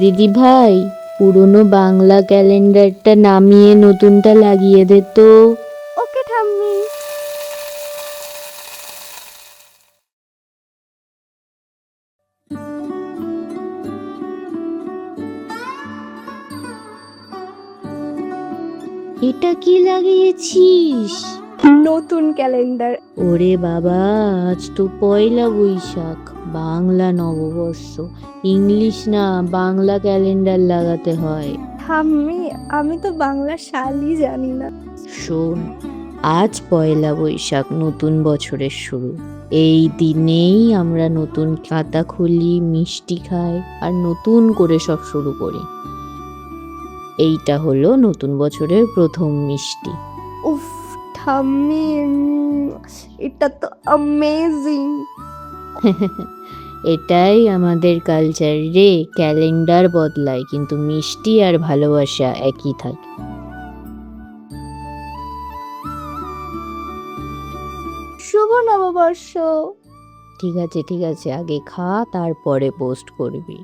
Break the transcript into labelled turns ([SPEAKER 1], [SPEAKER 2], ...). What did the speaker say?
[SPEAKER 1] দিদি ভাই, পুরনো বাংলা ক্যালেন্ডারটা নামিয়ে নতুনটা লাগিয়ে দে তো।
[SPEAKER 2] ওকে ঠাম্মি।
[SPEAKER 1] এটা কি লাগিয়েছিস?
[SPEAKER 2] নতুন ক্যালেন্ডার।
[SPEAKER 1] ওরে বাবা, আজ তো পয়লা বৈশাখ, বাংলা নববর্ষ। ইংলিশ না, বাংলা ক্যালেন্ডার লাগাতে হয়।
[SPEAKER 2] ঠাম্মি, আমি তো বাংলা সালই জানি না।
[SPEAKER 1] শোন, আজ পয়লা বৈশাখ, নতুন বছরের শুরু। এই দিনেই আমরা নতুন খাতা খুলি, মিষ্টি খাই, আর নতুন করে সব শুরু করি। এইটা হলো নতুন বছরের প্রথম মিষ্টি।
[SPEAKER 2] উফ ঠাম্মি, এটা তো অ্যামেজিং।
[SPEAKER 1] এটাই আমাদের কালচার রে। ক্যালেন্ডার বদলায় কিন্তু মিষ্টি আর ভালোবাসা একই থাকে।
[SPEAKER 2] শুভ নববর্ষ।
[SPEAKER 1] ঠিক আছে, আগে খা, তারপরে পোস্ট করবি।